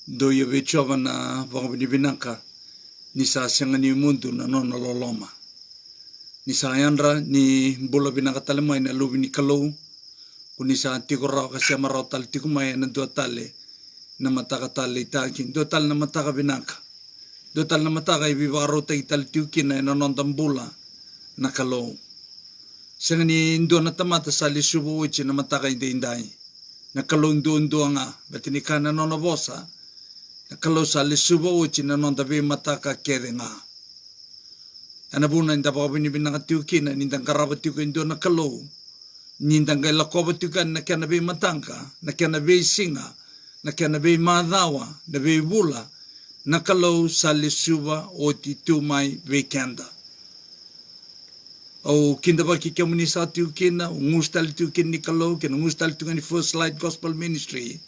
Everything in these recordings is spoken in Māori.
do ia vechova na vakavinaka ni sa sianga ni mundo na nona loloma. Ni sa yandra ni bola binaka talemai na lubi ni kalau kuni sa tiko rao kasi amarao tal tiko mai na dua tale na mataka tale itakin dua tale na mataka binaka dua tale na mataka ibiba rota ital tiukin na nonton bola na kalau sianga ni ndo na tamata sa lisubo uchi na mataka indai na kalau ndo nga batini kana nona bosa na kalau sa lisubo uchi na nonta be mataka kere nga ana buna inda pa bini binaka tiukin na nindang karaba tiukin ndo na kalau nindang kay lakoba tiukan na kaya na be matangka na kaya na be singa na kaya na be madawa na be bula na kalau sa lisuba uchi tumay vekanda o kinda ba ki kemuni sa tiukin na ngustal tiukin ni kalau kena ngustal tiukan ni First Light Gospel Ministry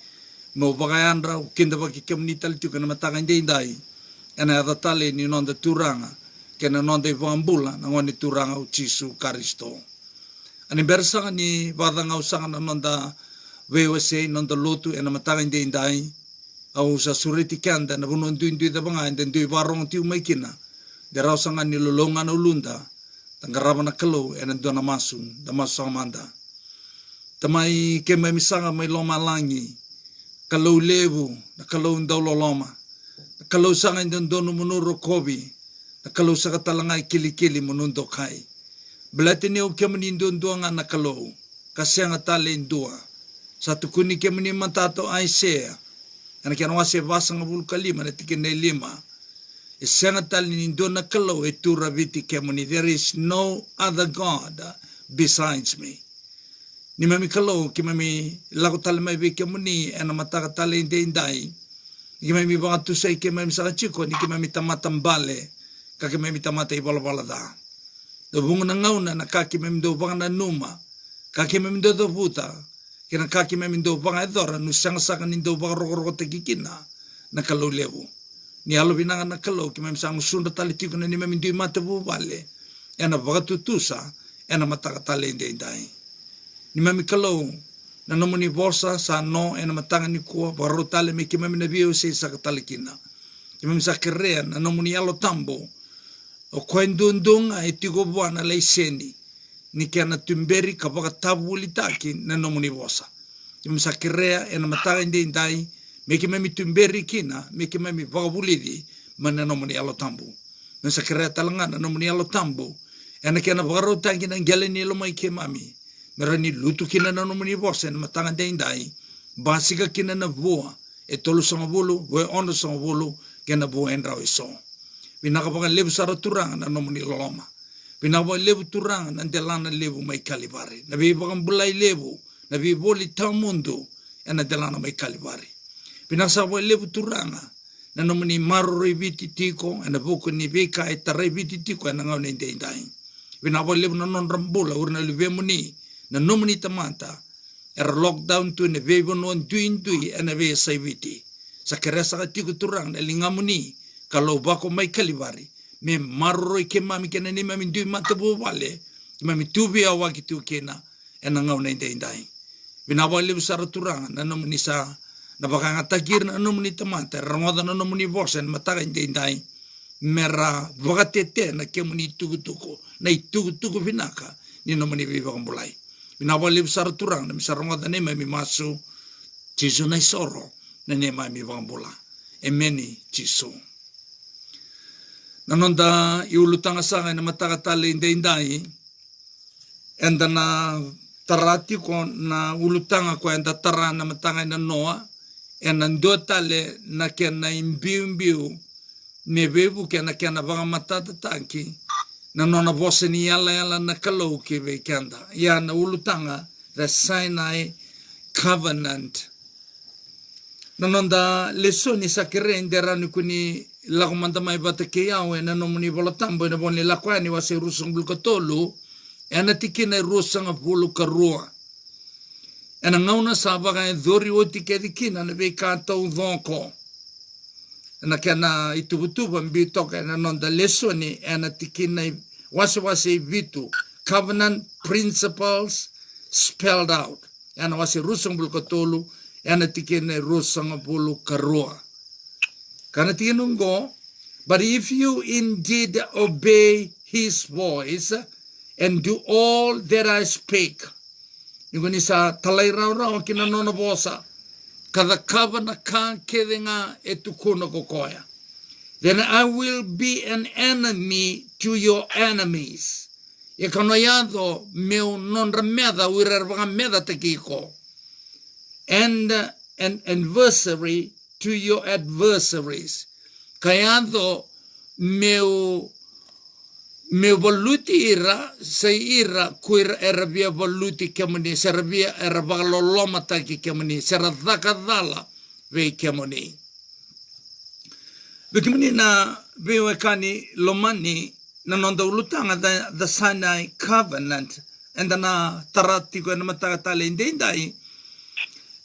mo bagayandra o kinda ba ki kemuni tal tiukan na mataka indai ana adatale ni nonda turanga kena nonda ivambula na ngoni turanga o Jisu Karisto ani bersa ni badanga usanga na nonda VOC nonda lotu ena mataka indai au sa suriti kanda na bunon duindu da banga enden dui barong tiu maikina dera usanga ni lolongan ulunda tanggaraba na kalau ena dona masun da masu amanda tamai ke mai misanga mai loma langi kalau lebu na kalau ndau loloma kalau sanga ndon dono munuro kobi na kalau saka talangai kili munundo kai belatini o kemani ndon na kalau kasyanga tale ndua satu kuni kemani matato Isaiah ana kiana wase basanga bul kalima na tikene lima Isanga tali ni dona kalau etu rabiti kemuni. There is no other God besides me. Ni mami kalau ki mami lago tali mai be kemuni ena mataka tali indai. Ni mami bangatu sai ki mami saka chiko ni ki mami tamata mbale ka ki mami tamata ibala da. Do bunga na ngauna na ka ki mami do banga na numa ka ki mami do puta kina ka ki mami do banga edora nu sanga saka ni do banga roko te kikina na kalau lebu. Ni alo binanga na kalau ki memang sunda tali tiku na ni memang dui mata bubale ena bagatutusa ena mataka tali indai ni memang kalau na nomoni bosa sa no ena matanga ni kuwa baro tali me ki memang na bio se sa tali kina ki memang sa kerea na nomoni alo tambo o koendundung a etigo buana leiseni ni kiana tumberi kabaka tabuli taki na nomoni bosa ki memang sa kerea ena mataka indai meki mami tumberi kina, meki mami vagabulidi, mana nomoni alo tambu. Nasa kira talangana nomoni alo tambu. Ena kena bagaro tangi nang galeni lo mai ke mami. Merani lutu kina na nomoni bosa na matanga dendai. Basika kina na vua. E tolu sama bulu, we ono sama bulu, kena vua enrao iso. Vinaka baga lebu sara turanga na nomoni loloma. Vinaka baga lebu turanga na delana lebu mai kalibari. Nabi baga bulai lebu, nabi boli tamundu, ena delana mai kalibari. Pinasa wa lebu turanga na nomoni maro reviti tiko na buku ni beka eta reviti tiko na ngau na indai. Pina wa lebu na non rambula urna levemuni na nomoni tamanta era lockdown tu ne vebo non tuintui na ve saiviti. Sa keresa ka tiko turang na lingamuni kalau bako mai kalibari me maro ke mami kena ni mami dui mata bobale mami tubi awaki tu kena na ngau na indai. Pina wa lebu sara turanga na nomoni sa na baka ngatakir na nomoni tamanta rangoda na nomoni bosen mataka indai mera vagatete na kemuni tugutuko na itugutuko vinaka ni nomoni viva kambulai binawali besar turang na misar rangoda ne mami masu Jisu na isoro na ne mami vambula emeni Jisu nanonda iulutanga sanga na mataka tale indai enda na tarati ko na ulutanga ko enda tara na matanga na Noa ena ndotale na kena imbiu ne bebu kena banga matata tanki na nona bose ni yala na kalau ki be kenda ya na ulutanga the Sinai covenant na nonda lesoni sakere ndera ni kuni lakumanda mai batake yawe na nomuni bolatambo na boni lakwani wase rusung bulkatolu ena tikina rusanga bulu karua ena ngauna sabaga dori oti kedikina na be kato dhonko ena kana itubutuba mbitoka ena nonda lesoni ena tikina wase vitu covenant principles spelled out ena wase rusang bulkatolu ena tikina rusang bulu karua Kana tinungo, but if you indeed obey his voice and do all that I speak, yung sa talay raw kinanono bosa, kada kava na ka kedenga etukuno kokoya. Then I will be an enemy to your enemies. E kanoyado meu non remeda wirervaga meda tekiko. And an adversary to your adversaries. Kayado meu voluti ira se ira kuir erabia voluti kemani serabia erabaloloma taki kemani seradaka dala ve kemani. Bekimani na bewekani lomani na nonda ulutanga the Sinai covenant and na taratiko na matakatale indendai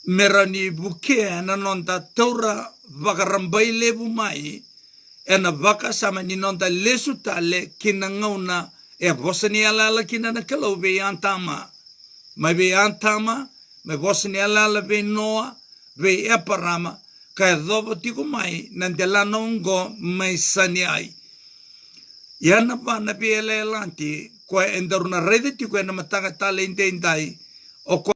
merani buke na nonda taura vakarambai levu mai ena vaka sama ni nonda lesu tale kinangauna e bosani alala kinana kalau be antama mai be antama me bosani alala be noa be eparama ka dobo tiko mai nandelano ngo mai saniai yana pa na piele lanti ko endoruna rede tiko na mataka tale indendai o ko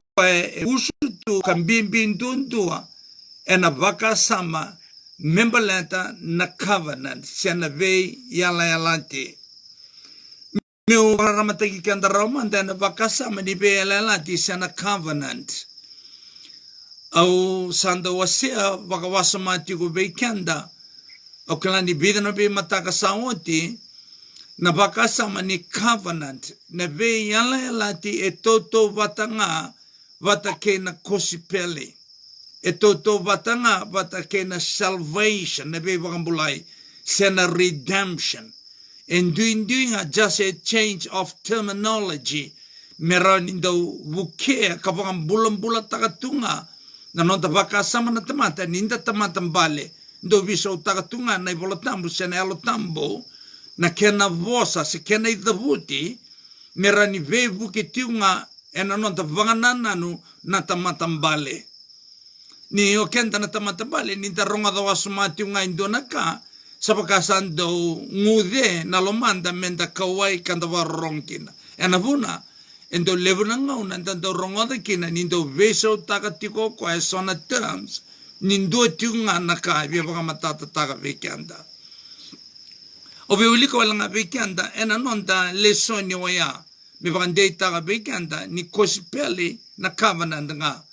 usutu kambimbin dundua ena vaka sama membalenta na covenant siana ve yala yalanti meu ramataki kanda romanda na vaka sama ni ve yala yalanti siana covenant au sanda wasia vaka wasamati ko ve kanda o kalani bidana be mataka saoti na vaka sama ni covenant na ve yala yalanti e toto vatanga vatake na kosipele e toto vatanga vatake na salvation na be vakambulai sena redemption and doing just a change of terminology meron indo vuke kapang bulan takatunga na nonta vakasama na tamata ninda tamata mbale ndo viso takatunga na ivolatambo sena alotambo na kena vosa se kena idhavuti merani vevu kitiunga ena nonta vanganananu na tamata mbale ni o kenta na tamata mbale ni taronga da wasumati unga indonaka sapakasan do ngude na lomanda menda kawai kanda warongkina ena vuna endo levuna ngauna ndo rongoda kina nindo veso takatiko kwa sona terms nindo tiunga naka vya matata taka vekanda obe uliko wala vekanda ena nonta lesoni waya me vande taka vekanda ni kosipeli na covenant nga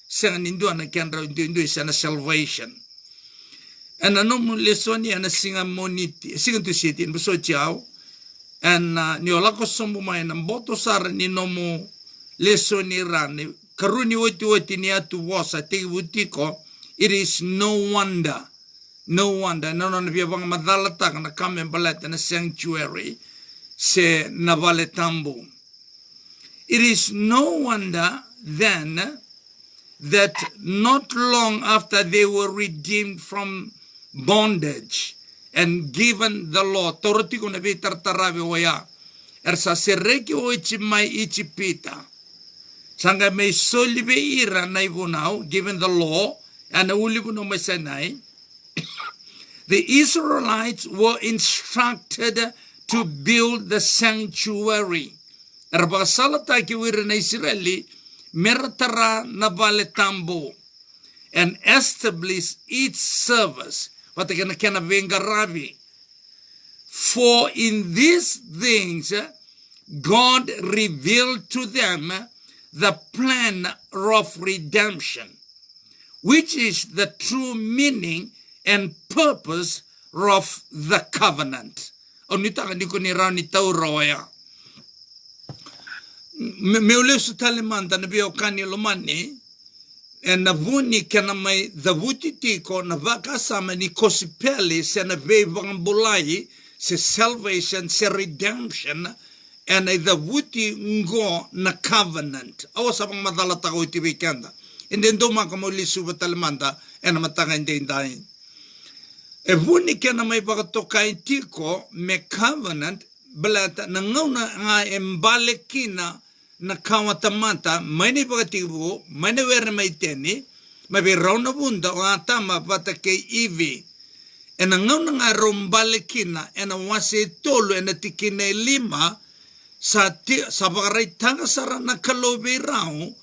sanga nindo na kendra nindo sana salvation ena no lesoni ana singa moniti singa tu siti nbuso chao and ni ola ko sombo mai na boto sar ni nomo lesoni rani karuni woti ni atu wasa te butiko it is no wonder no na via bang madala tak na kame balata na sanctuary se na vale tambo it is no wonder then that not long after they were redeemed from bondage and given the law torotiko na be tartarabe waya ersa sereki o ichi mai ichi pita sanga me solibe ira na ibunau given the law and ulibuno mesenai the Israelites were instructed to build the sanctuary erbasalata ki wira na Israeli meratara na vale tambo and establish its service. For in these things God revealed to them the plan of redemption, which is the true meaning and purpose of the covenant. Meulesu talemanda na biokani lomani and na vuni kana mai the vutitiko na vakasama ni kosipeli se na vevambulai se salvation se redemption and the vuti ngo na covenant awasa pang madala tako iti weekend and then doma kamo lisu talemanda and matanga indai e vuni kana mai pakatokai tiko me covenant belata na ngauna nga embalekina na kawatamata mani pagatibo mani wer maiteni mabe rauna bunda o atama pata ke ivi ena ngauna nga rombale kina ena wase tolu ena tikine lima sa bakaritanga sara na kalobe rao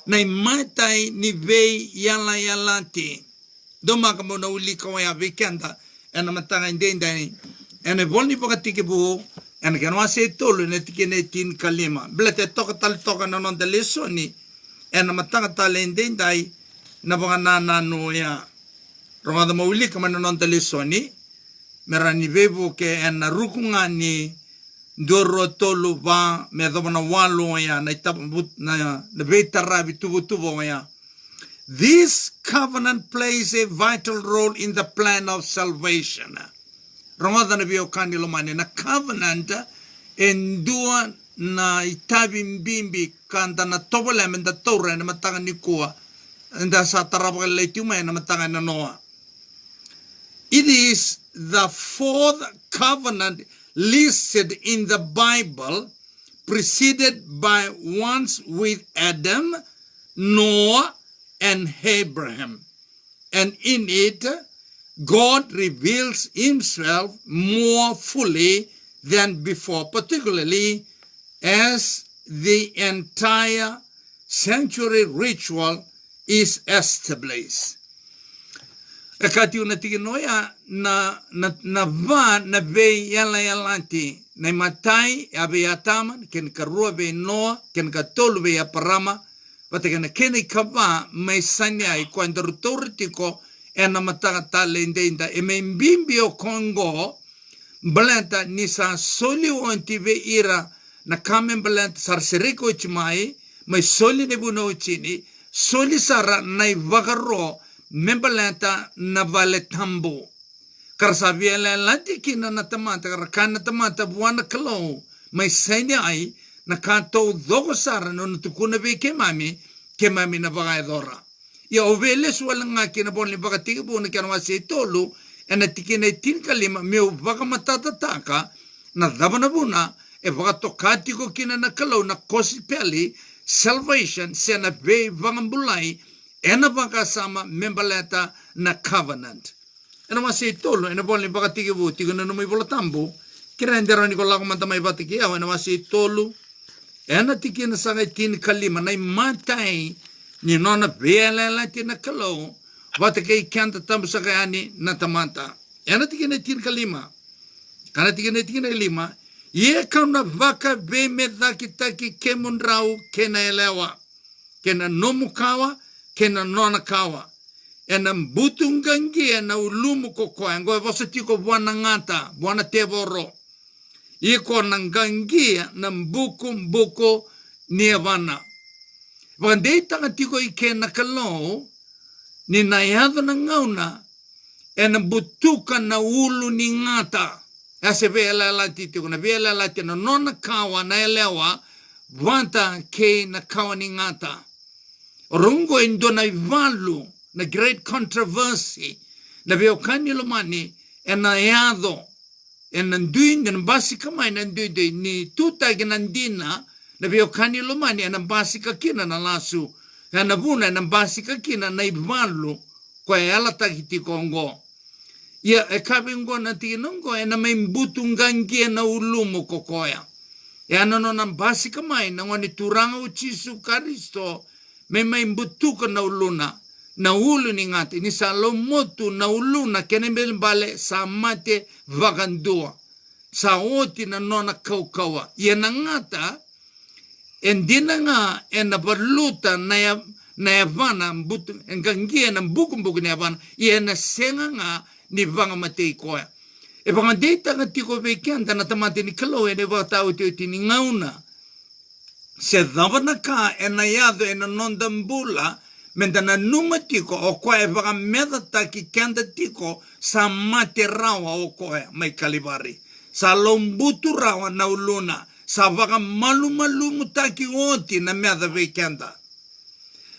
na imatai ni vei yala yalati doma kamo na uli kawaya vikenda ena matanga indendani ena volni pakatike buo ena kena wase tolu ena tikine tin kalima blete toka tali toka na nonda lesoni ena matanga tali indendai na baka nano ya ronga da mauli kama na nonda lesoni merani vevo ke ena rukungani doro tolu va me dona walo ya na tabut na vetara tubo ya. This covenant plays a vital role in the plan of salvation. Ronga na bio kanilo mane na covenant endua na itabi mbimbi kanda na tobola menda tore na matanga nikua nda sa tarabga leituma na matanga na Noah. It is the fourth covenant listed in the Bible, preceded by ones with Adam, Noah, and Abraham. And in it, God reveals himself more fully than before, particularly as the entire sanctuary ritual is established. Ekati unatiki noya na va na ve yala yalanti na matai abe yataman ken karua be Noa ken katolu be yaparama watakena kene kaba mai sanya I kwanda rutortiko ena matanga talende inda eme mbimbi o Kongo balanta nisa soli wanti ve ira na kamen balanta sarseriko chimai mai soli nebuno chini soli sara na ivagaro membalanta na vale tambo karsaviela lantiki na natamata rakana tamata buana kalo mai sanya ai na kanto dogo sara no tukuna be kemami na bagai dora ya ovele swala ngaki na bonli bagati bona kana wase tolu ena tikine tin kalima meu baga matata taka na dabana buna e baga tokati ko kina na kalo na kosi peli salvation sena be vangambulai ena baka sama membaleta na covenant. Ena wase tolo ena bolni baka tigibu tiguna no mai bolatambo kira ndero ni kola ko manta mai batiki ya ena wase tolo ena tikina sanga tin kalima na matai ni nona bela la tin kalo batiki kanta tambo sanga ani na tamanta ena tikina tin kalima kana tikina lima ye kana vaka be medha kitaki kemunrau kena elewa kena nomukawa kena nona kawa ena mbutungangi ena ulumu kokoa ngo vasatiko bwana ngata bwana teboro iko nangangi na mbuko niavana vande tangatiko ikena kalo ni nayado na ngauna ena butuka na ulu ni ngata ase vela latitiko na vela latina nona kawa na elewa vanta ke na kawa ni ngata Rungo indona ivalu na great controversy na beokani lomani ena yado ena nduinga na basika mai na nduide ni tuta ginandina na beokani lomani ena basika kina na lasu na buna ena basika kina na ivalu kwa yala takiti kongo ya ekabingo na tinongo ena membutu ngangi na ulumu kokoya ya na basika mai na ngoni turanga uchisu Kristo mema imbutuka na uluna na ulu ni ngati ni salomotu na uluna kenembele mbale sa mate vagandua sa oti na nona kaukawa yena ngata endina nga ena barluta na yavana mbutu engangie na mbuku ni yavana yena senga nga ni vanga matei koya e vanga deita nga tiko vekianta na tamate ni kalo ene vata uti ni ngauna se dhavana ka ena yado ena nondambula mendana numatiko o koe vaga medata ki kenda tiko sa mate rawa o koe mai kalibari sa lombutu rawa na uluna sa vaga malu taki oti na meda ve kenda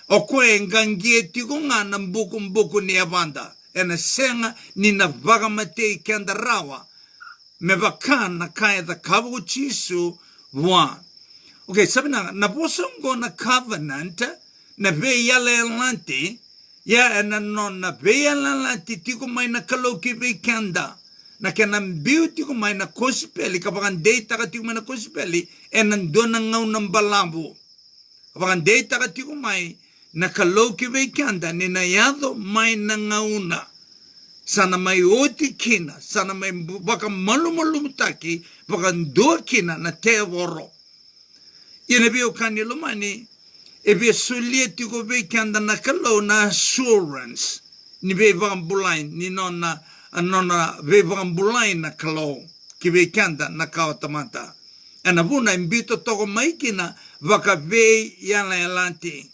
o koe ngangie tiko nga na mbuku ni avanda ena senga ni na vaga mate kenda rawa me vakana kaya da kavu chisu wa okay, sabi na posongo na covenant na ve yale lanti Ya na non na veya la tiko mai na kalau ki ve kanda. Na kena biu tiko mai na kospeli kapakan data ka tiko mai na kospeli enan dona ngau ng balambo. Kapakan data ka tiko mai na kalau ki ve kanda ni na yado mai na ngauna. Sana mai oti kina, sana mai baka malu mutaki, baka dua kina na te woro. Ina biu kanilo mani ebe sulia tiko ve kanda na kalau na assurance ni ve bulai ni nona ve bulai na kalau ki ve kanda na kautamata ana buna imbito toko maikina vaka ve yana elanti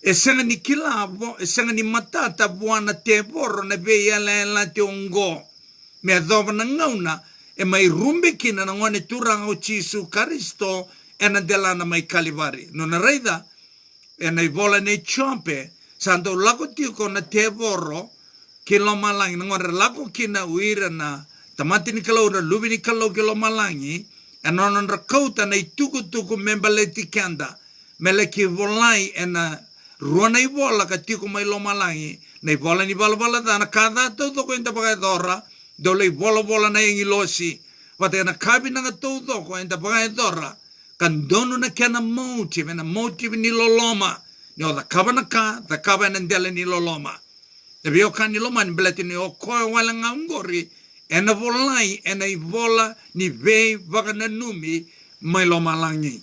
esanga ni kilavo esanga ni matata buana te boro na ve yana elanti ongo me adova na ngauna e mai rumbe kina na ngone turanga o Jesu Kristo ena delana mai kalivari nona reida ena ivola nei chompe santo lago tiko na te boro ki lo malangi ngore lago kina uira na tamati ni kalau na lubi ni kalau ki lo malangi ena non rakauta na tuku membaleti kanda mele ki volai ena ruana ivola ka tiko mai lo malangi na ivola ni bala na kada to ko inda pakai dora dole bola na ingi losi wate na kabi na to ko inda pakai dora kan dono na kena motive ni loloma ni o da kaba na ndele ni loloma e bio kan ni loma ni bleti ni o ko wala ngangori ena volai ena ivola ni ve vagana numi mai loma langi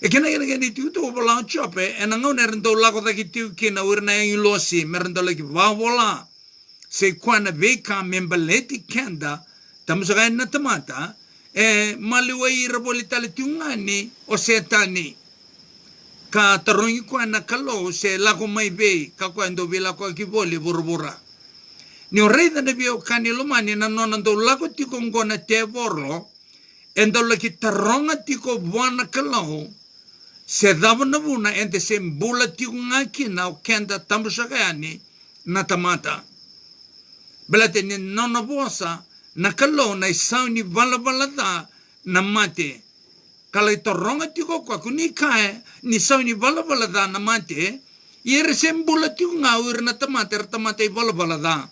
e kena ni tu to vola chope ena ngone rendo lago da ki tu kina urna ngi losi merendo lagi va vola se kwana ve ka membeleti kenda tamusaga na tamata e maliwai rabolitale tiungani o setani ka tarungi kwa na kalo se lako mai be ka kwa ndo bila kwa kiboli burbura ni o reida ne bio kanilo mani na nona ndo lako tiko ngona te boro endo laki taronga tiko buana kalo se dava na vuna ente se mbula tiko ngaki na o kenda tambusagani na tamata belate ni nona bosa na kalau na isau ni vala da na mate kalau itu ronga tiko kwa kuni kae ni sau ni vala da na mate yere sembula tiko ngawir na tamate vala da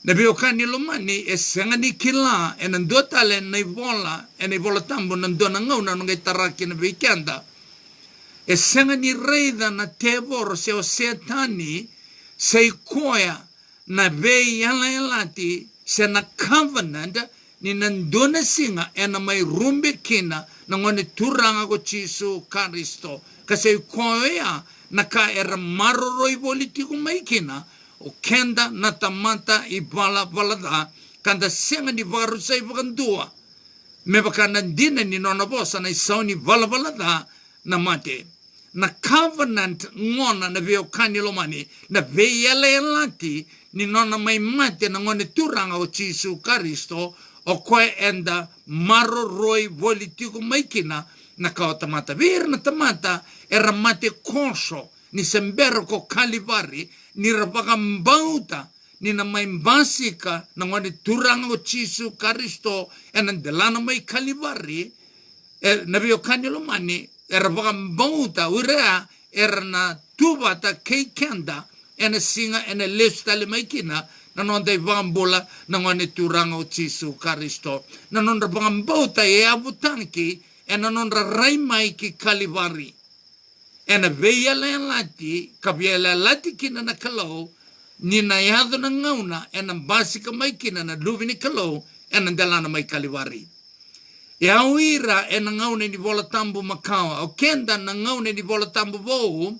na biokan ni lomani esenga ni kila enando tale na ivola tambo na ndo na ngau na ngai taraki na bikanda esenga ni reida na tebor se o setani se koya na ve yala yalati se na covenant ni nandona singa ena mai rumbe kina na ngone turanga ko Jesu Kristo kasi koya na ka era maroroi politiko mai kina o kenda na tamanta i bala da kanda senga ni varu sai vakandua me bakana dina ni nona bosa na isauni vala da na mate na covenant ngona na veo kanilo mani na veyele lati ni nona mai mate na ngone turanga o Jesu Kristo o koe enda maroroi politiko maikina na kautamata vir na tamata era mate konso ni sembero ko kalivari ni rabagambauta ni na mai basika na ngone turanga o Jesu Kristo ena delana mai kalivari na veo kanilo mani era bagambauta urea era na tubata kei kenda ena singa ena lestale maikina na nonda ivambola na ngone turanga o Jesu Kristo na nonda bagambauta e abutanki ena nonda raimai ki kalivari ena veyala lati kabiela lati kina na kalau ni na yado na ngauna ena basika maikina na luvini kalau ena delana mai kalivari e auira e na ngaune ni bola tambu makawa o kenda na ngaune ni bola tambu vou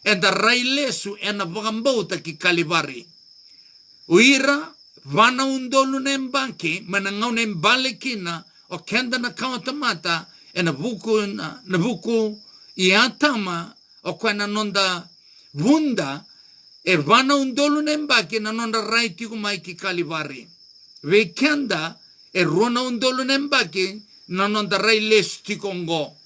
e da railesu e na vagambauta ki kalivari uira vana undolu na mbanki ma na ngaune mbale kina o kenda na kautamata e na vuku i atama o kwa na nonda vunda e vana undolu na mbanki na nonda raiti kumai ki kalivari ve kenda e rona undolu na mbanki na nonda rai lesti kongo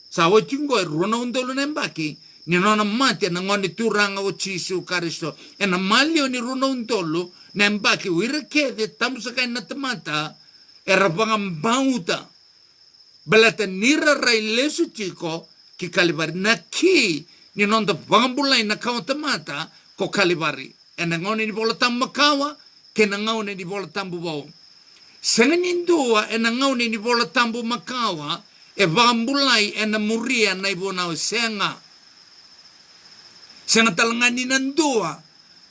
sa o tingo e rona undolu nembaki ni nona mate na ngone turanga o Jesu Kristo e na malio ni rona undolu nembaki wira kede tamusaka na tamata e rabangam bauta belata nira rai lesu tiko ki kalivari na ki ni nonda vambulai na kautamata ko Kalivari. E na ngone ni bola tambu makawa, ke na ngone ni bola tambu bau. Senganindua e na ngone ni bola tambu makawa, e vambulai e na muria na ibonau senga. Senga talangani nandua,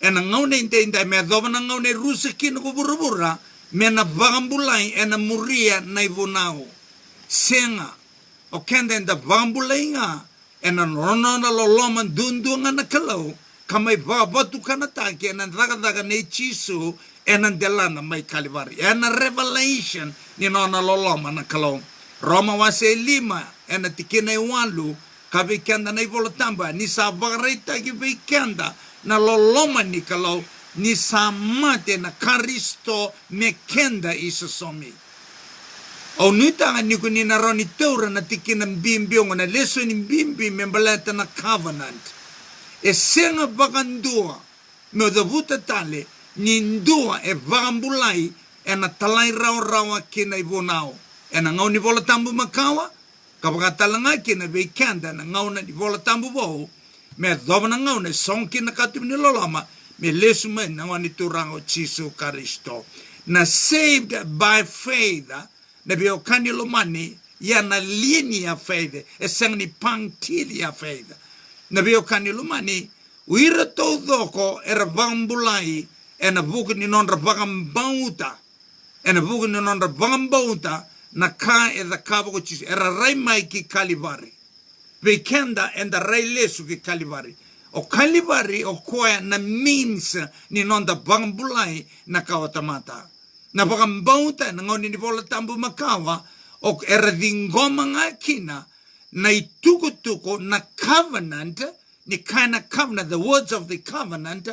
e na ngone inda me adova na ngone rusa kina ko burubura, me na vambulai e na muria na ibonau. Senga, o kenda inda vambulai nga, e na ronona loloman dundunga na kalau, kamay babatu kanataki, e na daga na ichisu, e na delana may Kalivari. E na revelation, ni nona loloma na kalau. Roma wase 5, e na tikina iwalu, kabikenda na ivolotamba, ni sa bagarita kibikenda, na loloma ni kalau, ni sa mate na Karisto mekenda isasomi. O nuitanga ni kuni na roni teura na tikina mbimbiong, na leso ni mbimbi membaleta na covenant. E senga bagandua, me davuta tale, ni ndua e vagambulai, e na talai rawa kina ibonao. E na ngau ni vola tambu makawa, kapakatalanga kina veikanda na ngau na ni vola tambu vohu, me dhoba na ngau na sonki na katibu ni lolama, me lesu me na ngau ni turango Chisu Karisto. Na saved by faith, na bio kani lomani, ya na linia faith, e senga ni pangtilia faith. Na bio kani lomani, uira tau dhoko era vambulai, e na vuku ni nonra vagambauta, e na vuku ni nonra vagambauta, na ka e da kaba ko Chisu, era rai mai ki Kalivari. Vekenda e da rai lesu ki Kalivari. O Kalivari o koea na means ni nonda vagambulai na kawatamata. Na vagambauta na ngoni ni vola tambu makawa, o era dingoma nga kina, na ituko na covenant, ni kaina covenant, the words of the covenant,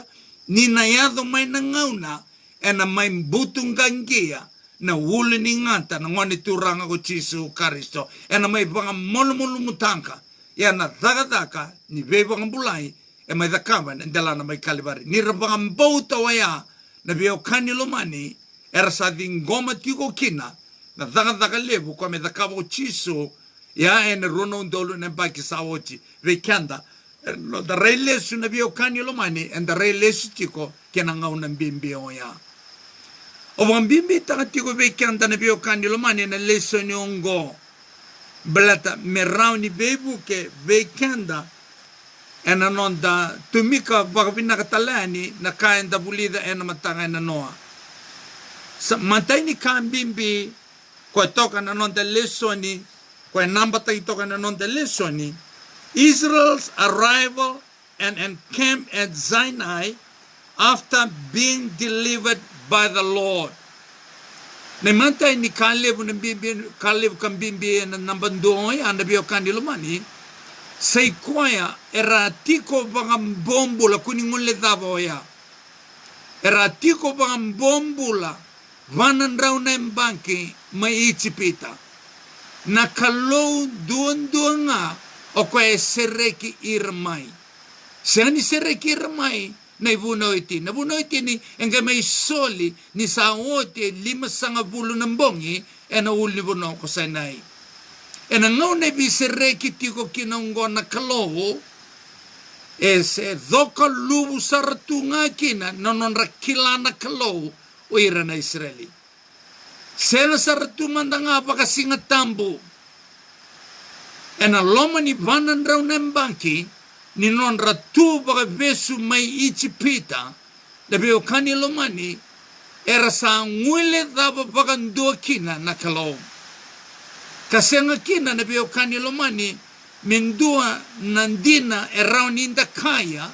ni na yado mai na ngauna, e na mai mbutungangia, na wuli ni ngata, na ngoni turanga ko Chisu Karisto, e na mai vanga molu mutanka, e na daga, ni vevanga bulai, e mai the covenant, dela na mai Kalivari. Ni rabanga mbauta waya, na veo kani lomani, era sa dingoma tiko kina, na daga levu, kwa me the kaba ko Chisu, ya e na rono undolu na baki sawochi, vekanda, da rei lesu na veo kani lomani, and da rei lesu tiko, kena ngau na mbimbi oya. O wambimbi taka tiko vekanda na veo kani lomani, na lesu ni ongo, belata merau ni bebu ke vekanda, e na nonda tumika wakapina katalani, na kaenda bulida e na matanga e na noa. Mantai ni kambimbi, kwa toka na nonda lesoni, kwa nambata itoka na nonda lesoni, Israel's arrival and encamped at Sinai after being delivered by the Lord. Na mantai ni kalebu kambimbi na nambandoi anda bio kandilumani, say kwaya eratiko bagambombula kuningule davoya. Eratiko bagambombula vanan raw na mbanki may ichipita. Na kalou duan nga o kwa sereki irmay. Siya ni sereki irmay na ibunaw iti. Nabunaw iti ni nga may soli ni sa ote 5 bulo ng bongi e na uli bunaw ko sa nai. E na ngaw na ibisereki ti ko kinonggo na kalou e se doka lubu saratu nga kina nanon rakila na kalou o ira na Israeli. Sena saratu manda nga pakasingat tambo. E na loma ni vanan raw na mbanki, ni non ratu baka besu may ichipita, labi o kani lomani, era sa ngwile daba pakandua kina na kalom. Kasi nga kina labi o kani lomani, mindua nandina eraw ninda kaya,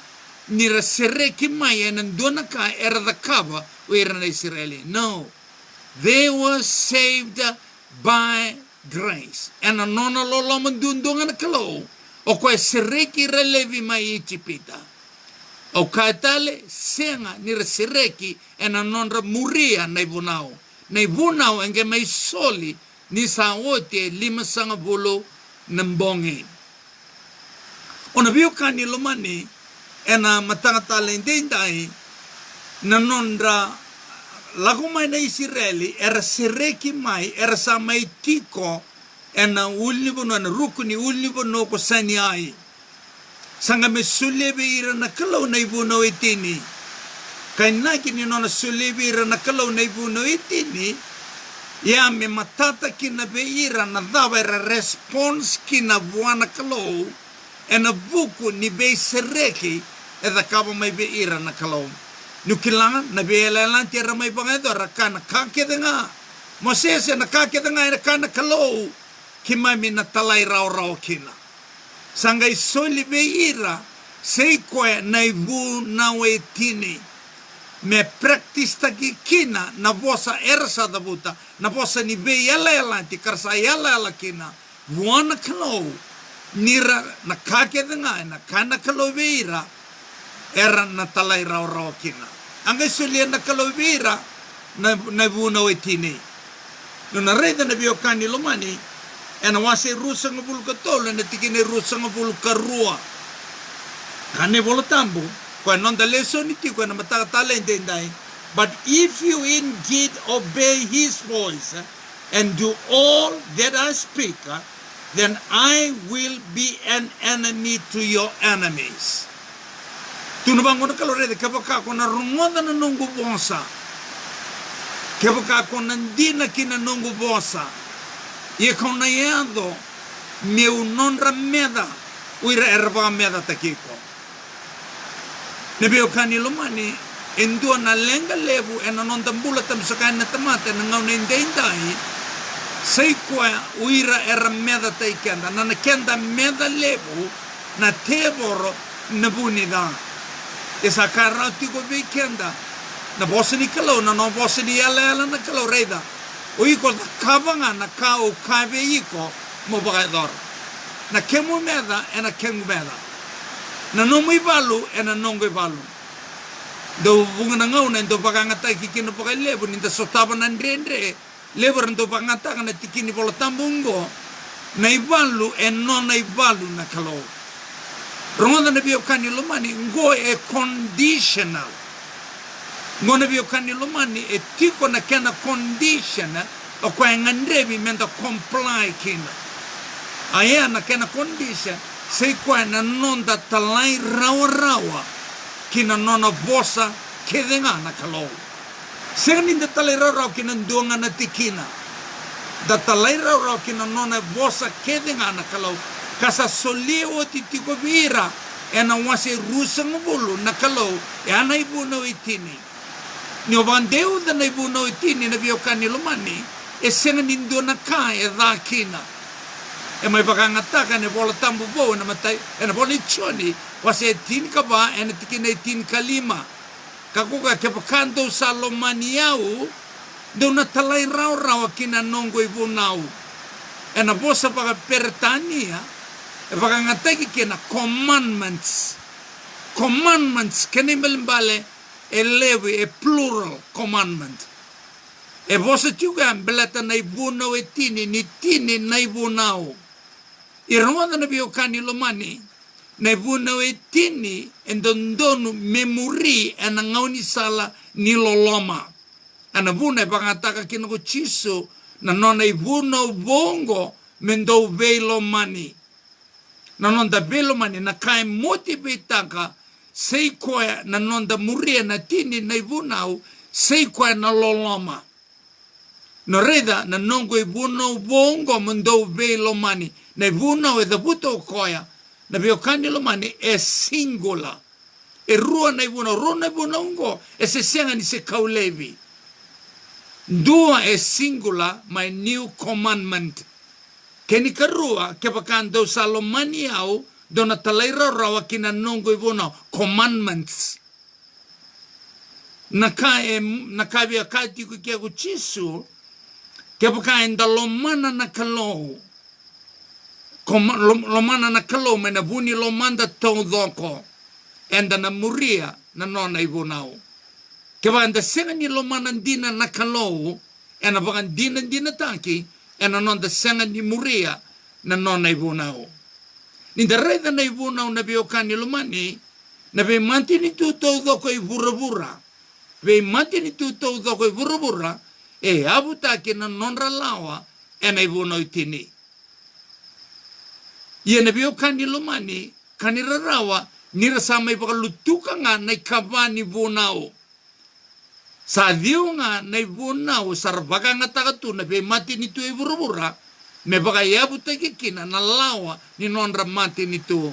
nira sereki maya nandua na kaya era da kaba o era na Israeli. No, they were saved by grace. E na nona loloman dundunga na kalau, o kwa sereki relevi mai ichipita. O kaitale senga nira sereki e na nonra muria na ibunao. Na ibunao enge mai soli ni sa ote 5 bulo nambongi. O na biyo kani lomani e na matangatale indindai na nonra lago mai na Israeli era sereki mai era sa mai tiko e na ulibo na rukuni ulibo no ko sani ai Sanga me sulebe ira na kalau na ibuno itini. Kay naki ni nona sulebe ira na kalau na ibuno itini. Ya me matata kina be ira na dava era response kina buana kalau. E na buku ni be sereki e da kaba mai be ira na kalau. Nukilanga na be elalanti era mai bangedo rakana kakedenga. Mosese na kakedenga era kana kalau. Kima mi na talai rao kina. Sangai soli be ira sei koe na ibu na tini me practice taki kina na vosa ersa da buta na vosa ni be yala ti karsa yala kina buana kalo nira na kake denga na kana kalo be ira era na talai rao kina angai soli na kalo be ira na ibu na tini no na reda na biokani lomani ena wase rusa ngabul katol na tikine rusa ngabul karua kane bola tambu ko non da lesson iti ko na mata talente indai but if you indeed obey his voice and do all that I speak then I will be an enemy to your enemies tunubang ko kalore de kapaka ko na rumoda na nungu bonsa kapaka ko nandina kina nungu bonsa e kona yado meu nonra meda uira erba meda takiko nebeo kani lomani endua na lenga lebu ena non tambula tam sakana tamate na ngau nendai sei kwa uira era meda taikenda na kenda meda lebu na teboro na bunida esa karati go weekenda na bosni kalo na no bosni ala na kalo reida oi ko kavanga na kao kave iko mo bagador na kemu meda ena kemu meda na no mo ibalu ena no ngo ibalu do bunga na ngau na do baganga ta kikino pagalebu ninda sotaba na ndrendre leber ndo baganga na tikini bola tambungo na ibalu en no na ibalu na kalo ronda na biokani lomani ngo e conditional ngona bio kani lomani e tiko na kena condition o kwa ngandrebi menda comply kina aya na kena condition sei kwa na nonda talai rawa kina nona bosa kedenga na kalau seni da talai rawa kina ndonga na tikina da talai rawa kina nona bosa kedenga na kalau kasa solio titiko vira ena wase rusa ngubulu na kalau e ana ibu no itini Nio bandeu da na ibu no itini na biokani lomani e senga nindo na ka e dha kina e mai pakangataka ne bola tambu bo na matai e na bola choni wase tin ka ba e na tikina tin kalima kakuka ke pakando sa lomani au do na talai rao kina nongo ibu nau e na bosa paka pertania e pakangataki kina commandments kene mbale elevi e plural commandment e vosa juga belata na ibuno e tini ni tini na ibunao i ronda na biokani lomani na ibuno e tini e dondonu memori e na ngauni sala ni loloma ana buna e pangataka kinoko chiso na nona ibuno bongo mendo velo mani na nonda velo mani na kai motivitaka sei koe na nonda muria na tini na ibunau sei koe na loloma no reda na nongo ibunau bongo mendo velo mani na ibunau e da buto koea na biokani lo mani e singular e rua na ibunau ngo e se sianga ni se kaulevi dua e singular my new commandment keni karua ke pakando salomani au dona talaira rawa kina nongo ibunau commandments nakabia kati kukia kuchisu kepa enda lomana na kalou lomana na kalou mena buni lomanda tau dhoko enda na muria na nona ibunau kepa enda senga ni lomana dina na kalou ena bakan dina taki ena nonda senga ni muria na nona ibunau ninda reda na ibunau na biokani lomani na be manti ni tu tau dhoko i bura ve mati ni tu tau dhoko i bura e abuta ke na nonra lawa e na ibuno itini. Ia na biokani lomani kanirarawa nira samay pakalutuka nga na ikabani bunao. Sa diyo nga na ibunao sarbaga nga takatu na be mati nito iburubura me baka yabu tagikina na lawa ni nonra mati nito.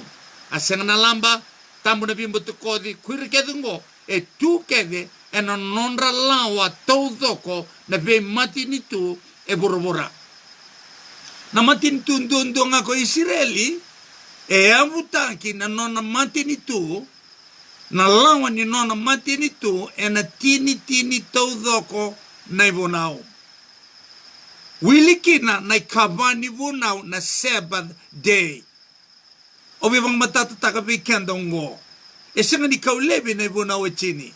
Asang nalamba tambo na bimbuto kodi kuirkedungo e tu kede e nonra lawa taudoko na be mati nito e burubura. Na mati nito ndondo nga ko Israeli e abutaki na nona mati nito na lawa ni nona mati nito e na tini taudoko na ibunao. Wilikina na ikabani bunao na Sabbath day. O bibang matatataka bikenda ngo. E singa ni kaulebi na ibunao e chini.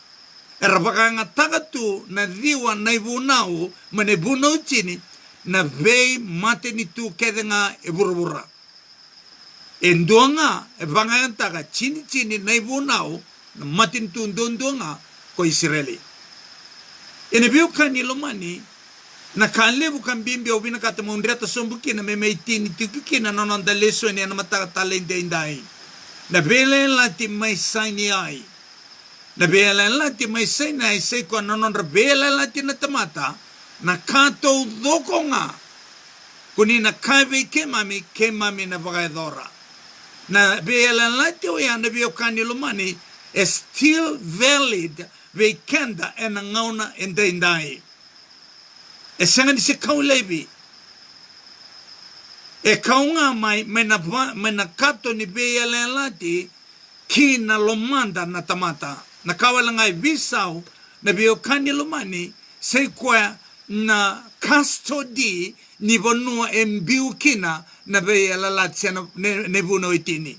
E rabaka nga tagatu na diwa na ibunao mane bunao chini na vei mate nito kede nga e burubura. E ndo nga e banga nga taga chini na ibunao na mate nito ndo nga ko Israeli. E nebiyo kanilomani na kanlebu kambimbi au bina kata maundreta sombuki na memeitini tikiki na nononda leso ni ana matakatala indai. Na bele lati mai saini ai. Na bele lati mai saini ai sei kwa nononda bele lati na tamata na kato udoko nga. Kuni na kaiwe ke mami na bagaidora. Na bele lati oya na biyo kanilumani is still valid vekenda ena ngauna indai. E sanga ni se kaulebi. E kaunga mai mena kato ni beya lelati ki na lomanda na tamata. Na kawalangai bisau na biyo kani lomani se kwa na custody ni bonua embiu kina na beya lelati ne buno itini.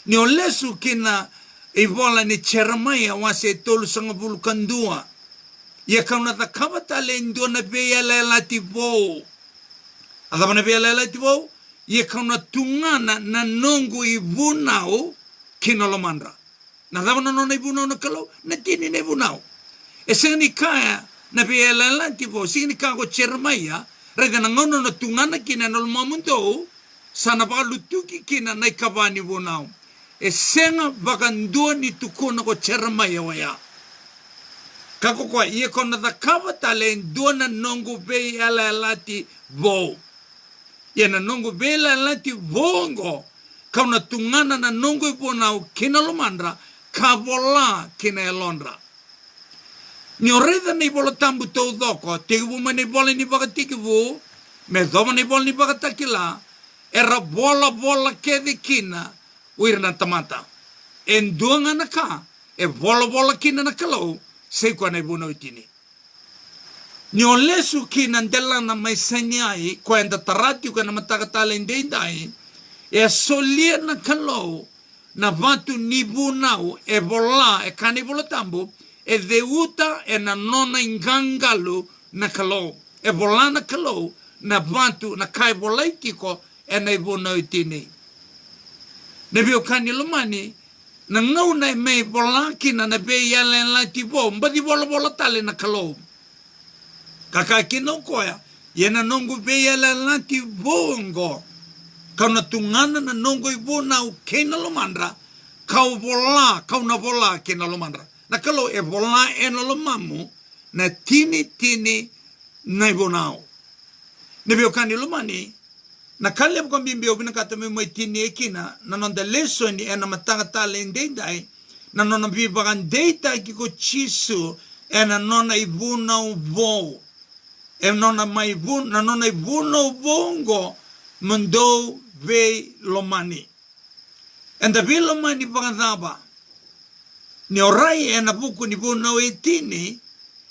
Ni olesu kina ibola ni cheramaya wase tolu sanga bulu kandua. Ia kauna ta kawata le ndo na beya lelati vo. Adama na beya lelati vo. Ia kauna tungana na nongu ibunao kina lomandra. Na adama na nona ibunao na kalau na tini na ibunao. E sini kaya na beya lelati vo. Sini kaya ko chermaya. Rega na ngono na tungana kina na lumamundo. Sana baka lutuki kina na ikabani ibunao. E senga baka ndo ni tukuna ko chermaya waya. Kako kwa ia kona the kawata le ndona nongo bei ala lati vo. Ia na nongo bei ala lati vongo. Kauna tungana na nongo iponau kina lomandra. Kavola kina elondra. Ni oreda ni bola tambu tau doko. Tikibu ma ni bola ni baka tikibu. Me dhoma ni bola ni baka takila. Era bola kede kina. Uir na tamata. E nduanga na ka. E bola kina na kalau. Sei kwa na ibuno itini. Ni olesu ki nandela na mai sanyai kwa enda tarati kwa na matakatala indai e solia na kalau na vatu nibunau e bola e kanibolo tambu e deuta e na nona ingangalu na kalau e bola na kalau na vatu na kai bolaitiko e na ibuno itini. Nebio kanilumani na ngau na mei bolaki na na be yale la tipo mbadi bola tale na kalau kaka kino koya yena nongo be yale la tibongo kauna tungana na nongo ibona ukena lomandra kau na bola kena lomandra na kalau e bola ena lomamu na tini na ibonao nebio kani lomani na kale ko mbimbi obina katame mo tini ekina na nonda leso ni ena matanga tale ndendai na nona bibagan data ki ko chisu ena nona ibuna vo e nona mai na nona ibuna vongo mando ve lomani enda ve lomani bagandaba ni orai ena buku ni bona etini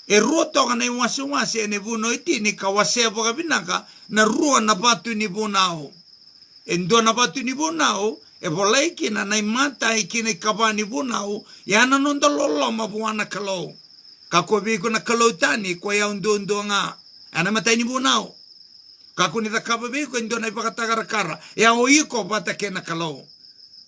e roto kana wase ne buno itini kawase boga binaka na rua na batu ni bunao endo na batu ni bunao e bolaiki na nai mata ikine kabani bunao yana nonda lolo mabuana kalau kako biku na kalau tani kwa ya ndo nga ana mata ni bunao kako ni takaba biku endo na ipakatakara ya oiko bata kena kalau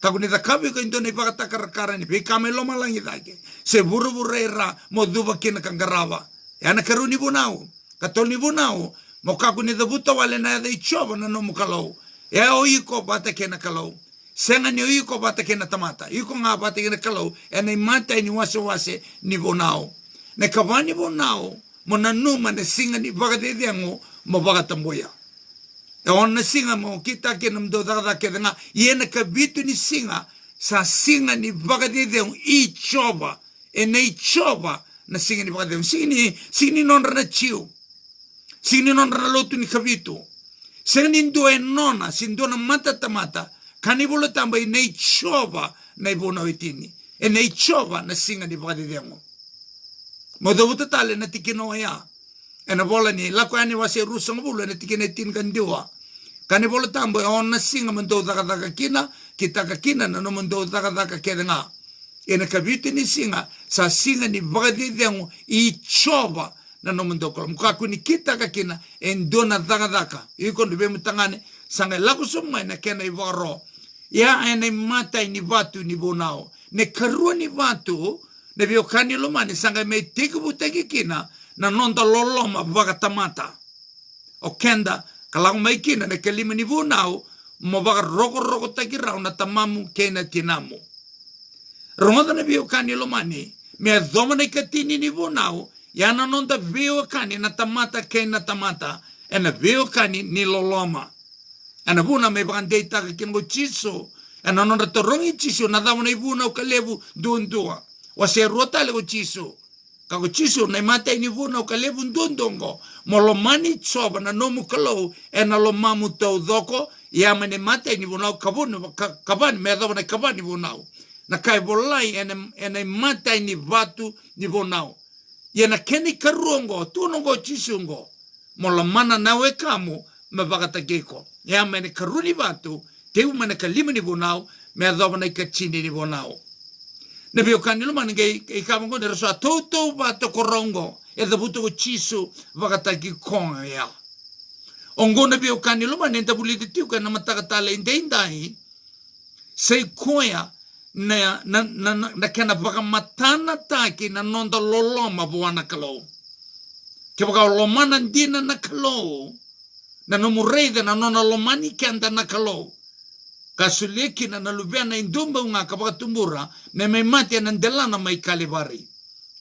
kako ni takabi ko endo na ipakatakara ni bikame lo malangi dake se buru-burera mo duba kina kangarawa yana karuni bunao katoni bunao mo kaku ni dabuta wale na da ichoba na no mukalau e oiko bata kena kalau senga ni iko bata kena tamata iko nga bata kena kalau ena mata ni wase ni bonao ne kawani bonao mona numa ne singa ni bagade dengo mo bagatamboya e ona singa mo kita kena mdodada kena yena kabitu ni singa sa singa ni bagade dengo I chova ena I chova na singa ni bagade dengo sini nonra na chiu sini nonra na lotu ni kabitu senga ndo e nona sindo na mata tamata kanibolo tambai nei chova nei bona witini e nei chova na singa ni bagade dengo modo buta tale na tikino ya e na bola ni la kwani wase rusang bulo na tikine tin kandiwa kanibolo tambai on na singa mendo daga kina kita ka kina na no mendo daga kedenga e na kabiti ni singa sa singa ni bagade dengo I chova na no mendo ko mkaku ni kita ka kina en dona daga iko ndibe mutangane sanga lako sumai na kena I varo ya ene mata ni watu ni bonao ne karua ni watu ne biokani lomani sanga me tiku kina na nonda loloma bagatamata o kenda kalang mai kina ne kelima ni bonao mo baga rogo takirao na tamamu kena tinamu rongoda ne biokani lomani me domane katini ni bonao ya na nonda biokani na tamata kena tamata ena biokani ni loloma ana buna me bandeta ke kingo chiso ana non torongi chiso na dama na ibuna o kalebu dundua wase rota le chiso ka chiso na mata ni ibuna o kalebu dundongo molomani choba na nomu kalo ena lo mamu to doko ya mane mata ni ibuna kabun kaban me dama na kaban ni ibuna na kai bolai ena mata ni batu ni ibuna ya na keni karongo tunongo chisungo molomana nawe kamu mabagata geko ya mene karuni batu teu mene kalima ni bonao me adova na ikachini ni bonao na biokani lo manenge ikamongo de so toto bato korongo e da buto chisu bagata gikonga ya ongo na biokani lo manenta buliti tiu kana mataka le indai sei koya na kana baga matana taki na nonda loloma buana kalo ke baga lomana ndina na kalo na no murreida na nona lomani kanda na kalo kasuleki na nalubena indumba unga kabatumbura me mate na ndelana mai kalibari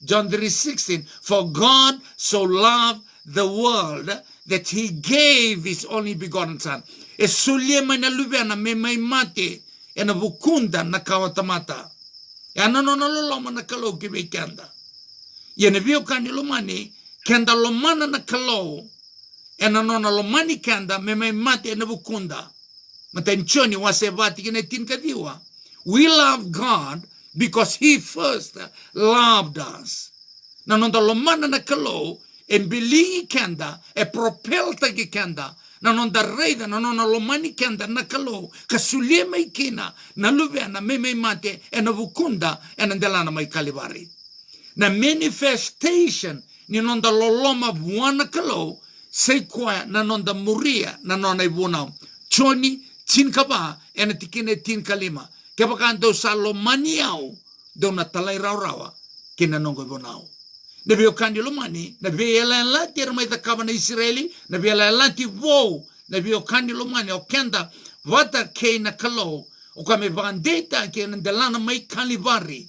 John 3:16 for God so loved the world that he gave his only begotten son esuliema na lubena me mate ena bukunda na kawatamata yana nona loloma na kalo kibe kanda yene bio kani lomani kanda lomana na kalo ena nona lomani kanda me mate na bukunda matenchoni wasebati kine tinkadiwa we love God because he first loved us na nona lomana na kalo en bilingi kanda e propelta ki kanda na nona reida na nona lomani kanda na kalo kasulie mai kina na lubena me mate ena bukunda ena ndelana mai kalibari na manifestation ni nona loloma buana kalo sei kwa na nonda muria na nona ibuna choni tinkaba ena tikine tinkalima kebakanto salomaniao dona talai raurawa kina nongo ibunao na biokandi lomani na biela la terma itakaba na Israeli na biela la ti wo na biokandi lomani okenda vata ke na kalo okame bandeta ke na delana mai kalibari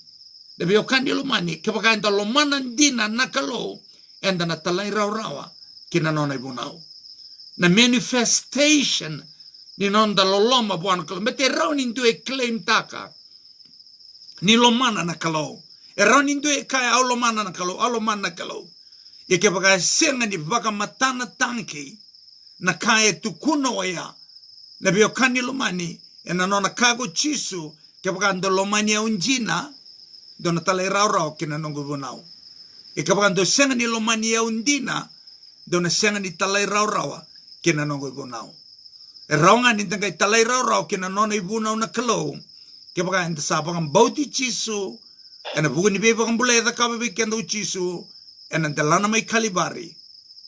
na biokandi lomani kebakanto lomana ndina na kalo enda na talai raurawa kina nona ibunao na manifestation ni nonda loloma buana kalo mete rauni ndu e claim taka ni lomana na kalo e rauni ndu e kai au lomana na kalo e ke baka senga ni baka matana tanki na kai tukuno waya na biokani lomani e na nona kago chisu ke baka ndo lomani ya unjina dona talai raurau kina nongo ibunao e ke baka ndo senga ni lomani ya undina dona senga ni talai raurawa kina nongo ibunao e raunga ni tanga talai raurau kina nona ibunao na kalo ke baka enta sabang bauti chisu ena buku ni beba kambule da kabe be kendo chisu ena delana mai kalibari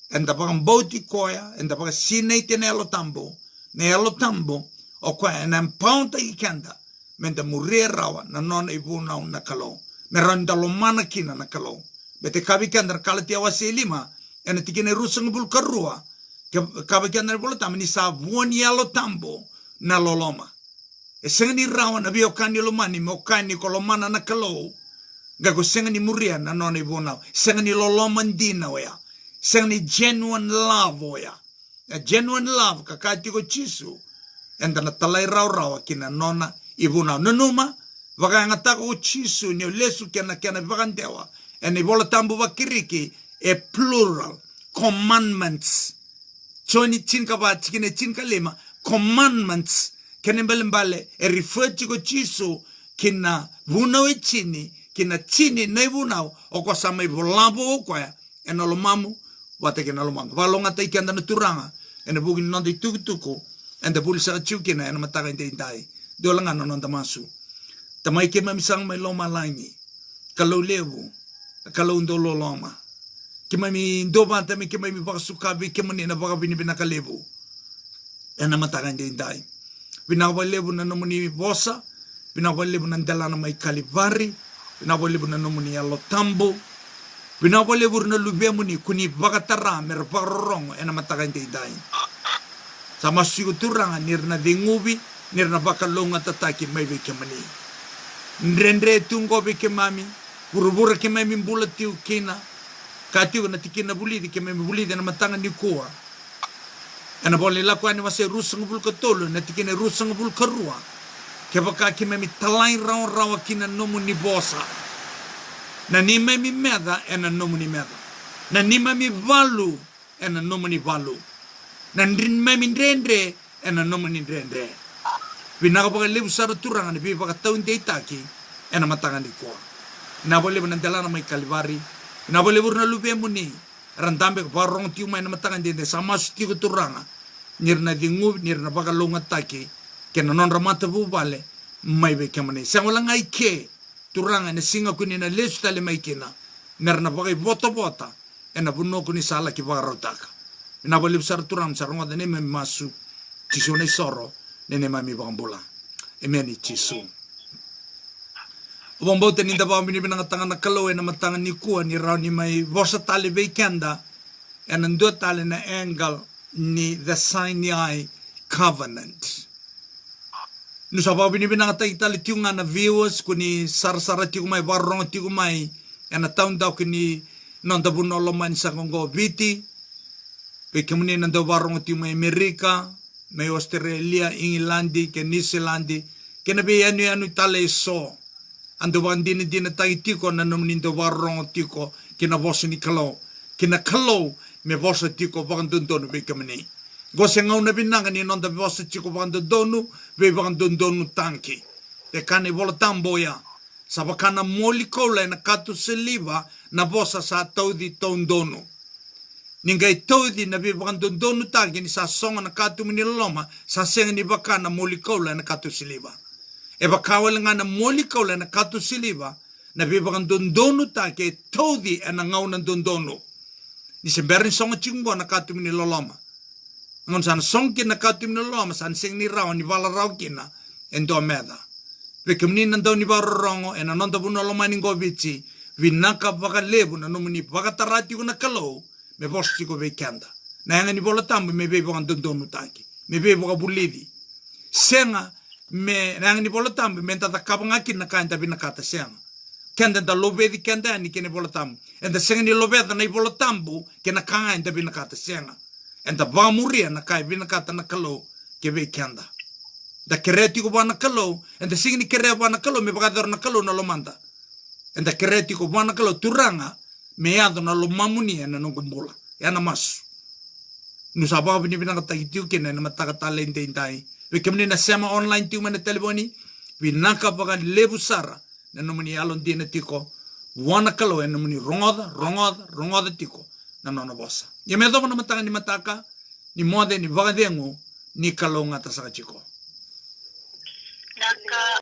enda baka bauti koya enda baka sine tene alo tambo o kwa ena paunta ikenda menda muria rawa na nona ibunao na kalo me randa lo mana kina na kalo bete kabe kenda kalati awase lima ena tikine rusang bul karua kabe kenda bolo tamni sa buoni alo tambo na loloma E senga ni rawa na bi okani lo mani mo kani ko lo mana na kalau. Gago senga ni muria na nona i bonau. Senga ni lo mandina oya. Senga ni genuine love oya. A genuine love kakati ko chisu. Enda na talai rawa kina nona i bonau. Nanuma waka ngata ko chisu ni lesu kena vakantewa. And i bola tambu wakiriki e plural commandments. Choni chinka ba chikine chinka lima commandments. Kene mbale e refer to ko chisu kina bunau e chini. Kina chini na ibunau o ko sama ibolambo o kwa ena lo mamu wate kina lo mango valonga tai kanda na turanga ena bugi no de tukutuko enda bulsa chukina ena mataka indai dolanga no nda masu tamai ke mamisang mai loma langi kalau lewu kalau ndolo loma ke mami ndoba tami ke mami bakasuka bi ke mani na baka bini bina kalebu ena mataka indai binawa lewu na nomuni bosa binawa lewu na ndalana mai kalivari binabole buna nomuni ya lotambo binabole burna lubemuni kuni bakatara mer parong ena matakante dai sama sigo turanga nirna dengubi nirna bakalonga tataki mai beke mani ndrendre tungo beke mami burubura ke mami mbulatiu kina katiu na tikina bulidi ke mami bulidi na matanga ni koa ena bole la kwani wase rusang bul katolo na tikina rusang bul karua kebaka ki memi talai rawa kina nomu ni bosa. Na ni memi meda ena nomu ni meda. Na ni memi valu ena nomu ni valu. Na memi ndrendre ena nomu ni ndrendre. Pinaka baka lebu sara turanga ni pi baka taun te itaki ena matanga ni koa. Na bole bana dalana mai kalivari. Na bole burna lupe muni. Randambe barong tiu mai na matanga ndende sama suti ko turanga. Nirna dingu nirna baka longa taki. Kena non ramata bubale mai be kemane sangola ngai ke turanga ne singa kuni na lesu tale mai kena merna bagai bota ena bunno kuni sala ki bagarotaka ina bole besar turang sarunga de ne masu tisu ne soro ne mami bambola emeni tisu bombo te ninda ba mini binanga tanga na kalo ena matanga ni kuan ni rauni mai bosa tale be kenda ena ndo tale na angle ni the Sinai covenant. Nusa pa binibinang atay itali tiunga na viewers kuni sara-sara tiyo may barong tiyo may ena taon daw kini nanda buno man sa Kongo biti pekemuni nanda barong tiyo may Amerika may Australia Ingilandi ke New Zealandi kenabi ano itali so ando ba din tayo tiko na namunindo barong tiko kinaboso ni Kalo kinakalo may boso tiko bakang dundon pekemuni Gose ngau na binanga ni nonda bosa chiko bando donu be bando donu tanki te kane bola tamboya sabakana moli kola na katu seliva na bosa sa taudi ton donu ningai taudi na be bando donu tanki ni sa songa na katu miniloma sa senga ni bakana moli kola na katu seliva e bakawal nga na moli kola na katu seliva na be bando donu tanki taudi na ngau na donu ni semberin songa chingbo na katu miniloma ngon san songkin na katim na loma san sing ni raw ni vala raw kina endo meda pekemni nando ni barongo ena nando buno loma ni gobichi vinaka baka lebu na nomuni baka tarati ko na Kalo me bosti ko bekenda na nga ni bola tambo me bebo kan dondonu tanki me bebo ka bulidi senga me na nga ni bola tambo me tata kapanga kin na kanta binakata senga kenda da lobe di kenda ni kene bola tambo enda senga ni lobe da na bola tambo kena kanga enda binakata senga enda bamuria na kai binakata na Kalo ke bekenda da kereti ko bana Kalo enda sing ni kere bana Kalo me baka na Kalo na lomanda enda kereti ko bana Kalo turanga me ado na lomamuni na ngombola yana mas nusaba bini binakata itu kene na mataka talente intai bekemni na sema online tu mana telefoni binaka baka lebu sara na nomuni alon dina tiko wana Kalo na nomuni rongoda tiko na nona bosa ya me do na mataka ni mataka ni mode ni bagadengo ni Kalo ngata sa chiko